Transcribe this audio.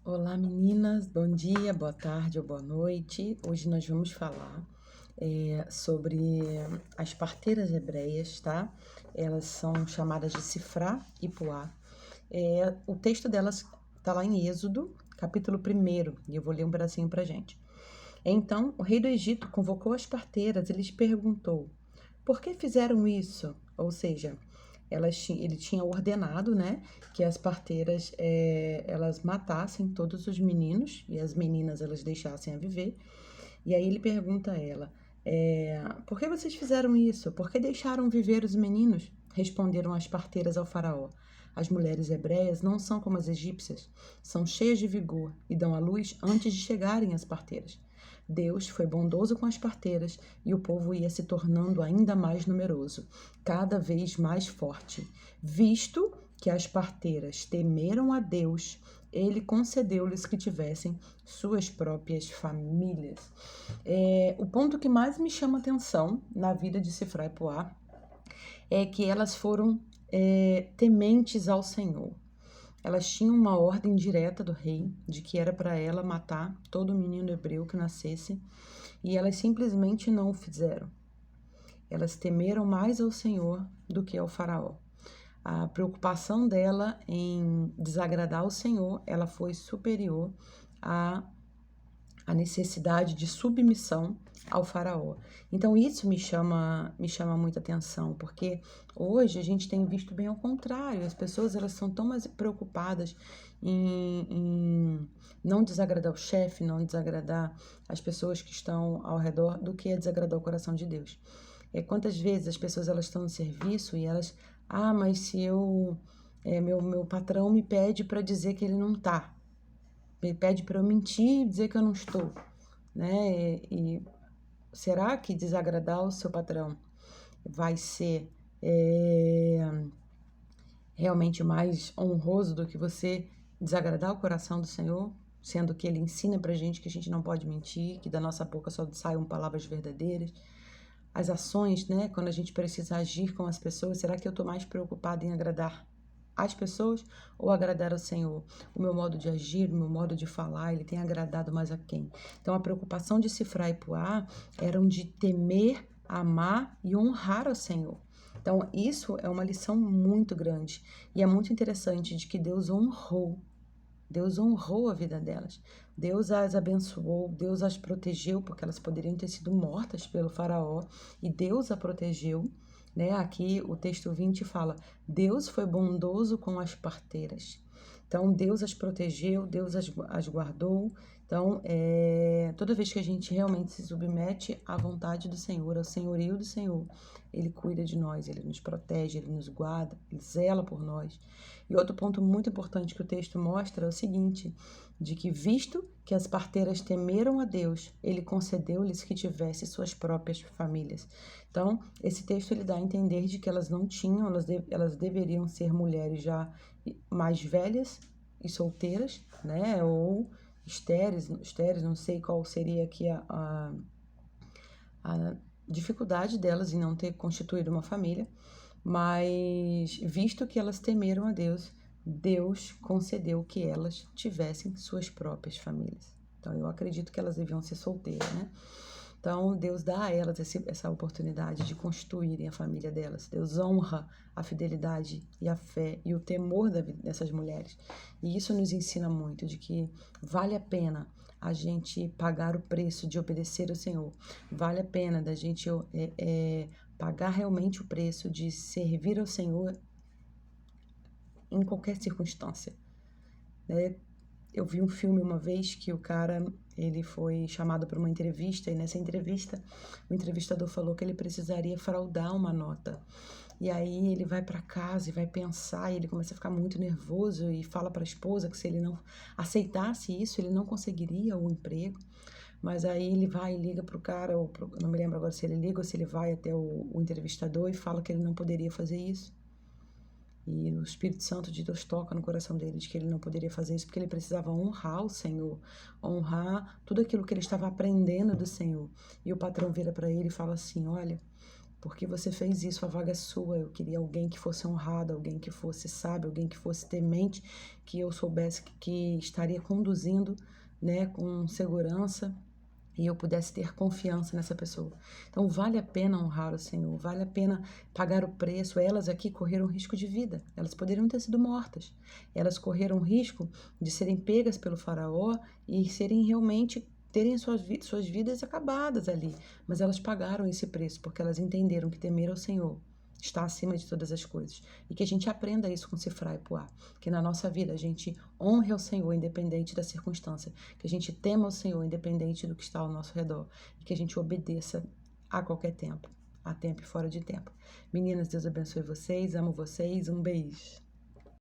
Olá meninas, bom dia, boa tarde ou boa noite. Hoje nós vamos falar sobre as parteiras hebreias, tá? Elas são chamadas de Sifrá e Puá. O texto delas está lá em Êxodo, capítulo 1, e eu vou ler um pedacinho pra gente. Então o rei do Egito convocou as parteiras e lhes perguntou: por que fizeram isso? Ou seja, ele tinha ordenado, né, que as parteiras elas matassem todos os meninos e as meninas elas deixassem a viver. E aí ele pergunta a ela: por que vocês fizeram isso? Por que deixaram viver os meninos? Responderam as parteiras ao faraó: as mulheres hebreias não são como as egípcias, são cheias de vigor e dão à luz antes de chegarem as parteiras. Deus foi bondoso com as parteiras e o povo ia se tornando ainda mais numeroso, cada vez mais forte. Visto que as parteiras temeram a Deus, ele concedeu-lhes que tivessem suas próprias famílias. O ponto que mais me chama atenção na vida de Sifrá e Puá é que elas foram tementes ao Senhor. Elas tinham uma ordem direta do rei de que era para ela matar todo menino hebreu que nascesse, e elas simplesmente não o fizeram. Elas temeram mais ao Senhor do que ao faraó. A preocupação dela em desagradar o Senhor, ela foi superior à necessidade de submissão ao faraó. Então isso me chama muita atenção, porque hoje a gente tem visto bem ao contrário. As pessoas elas são tão mais preocupadas em não desagradar o chefe, não desagradar as pessoas que estão ao redor, do que a desagradar o coração de Deus. Quantas vezes as pessoas elas estão no serviço e elas, mas se eu, meu patrão me pede para dizer que ele não tá, me pede para eu mentir e dizer que eu não estou, né? E será que desagradar o seu patrão vai ser realmente mais honroso do que você desagradar o coração do Senhor? Sendo que ele ensina pra gente que a gente não pode mentir, que da nossa boca só saem palavras verdadeiras. As ações, né? Quando a gente precisa agir com as pessoas, será que eu estou mais preocupada em agradar as pessoas ou agradar ao Senhor? O meu modo de agir, o meu modo de falar, ele tem agradado mais a quem? Então a preocupação de Sifrá e Puá eram de temer, amar e honrar ao Senhor. Então isso é uma lição muito grande e é muito interessante de que Deus honrou a vida delas. Deus as abençoou, Deus as protegeu, porque elas poderiam ter sido mortas pelo faraó, e Deus a protegeu, né? Aqui o texto 20 fala: Deus foi bondoso com as parteiras. Então, Deus as protegeu, Deus as guardou. Então, toda vez que a gente realmente se submete à vontade do Senhor, ao senhorio do Senhor, Ele cuida de nós, Ele nos protege, Ele nos guarda, Ele zela por nós. E outro ponto muito importante que o texto mostra é o seguinte, de que visto que as parteiras temeram a Deus, Ele concedeu-lhes que tivessem suas próprias famílias. Então, esse texto ele dá a entender de que elas não tinham, elas deveriam ser mulheres já mais velhas e solteiras, né? Ou estéreis, não sei qual seria aqui a dificuldade delas em não ter constituído uma família, mas visto que elas temeram a Deus, Deus concedeu que elas tivessem suas próprias famílias. Então eu acredito que elas deviam ser solteiras, né? Então, Deus dá a elas essa oportunidade de constituírem a família delas. Deus honra a fidelidade e a fé e o temor dessas mulheres. E isso nos ensina muito de que vale a pena a gente pagar o preço de obedecer ao Senhor. Vale a pena da gente pagar realmente o preço de servir ao Senhor em qualquer circunstância, né? Eu vi um filme uma vez que o cara, ele foi chamado para uma entrevista e nessa entrevista o entrevistador falou que ele precisaria fraudar uma nota. E aí ele vai para casa e vai pensar e ele começa a ficar muito nervoso e fala para a esposa que se ele não aceitasse isso, ele não conseguiria o emprego. Mas aí ele vai e liga pro cara, não me lembro agora se ele liga ou se ele vai até o entrevistador e fala que ele não poderia fazer isso. E o Espírito Santo de Deus toca no coração dele de que ele não poderia fazer isso porque ele precisava honrar o Senhor, honrar tudo aquilo que ele estava aprendendo do Senhor. E o patrão vira para ele e fala assim: olha, porque você fez isso, a vaga é sua. Eu queria alguém que fosse honrado, alguém que fosse sábio, alguém que fosse temente, que eu soubesse que estaria conduzindo, né, com segurança e eu pudesse ter confiança nessa pessoa. Então, vale a pena honrar o Senhor, vale a pena pagar o preço. Elas aqui correram risco de vida, elas poderiam ter sido mortas, elas correram risco de serem pegas pelo faraó e serem realmente terem suas vidas acabadas ali, mas elas pagaram esse preço porque elas entenderam que temer ao Senhor está acima de todas as coisas. E que a gente aprenda isso com Sifrá e Puá. Que na nossa vida a gente honre ao Senhor independente da circunstância. Que a gente tema ao Senhor independente do que está ao nosso redor. E que a gente obedeça a qualquer tempo. A tempo e fora de tempo. Meninas, Deus abençoe vocês. Amo vocês. Um beijo.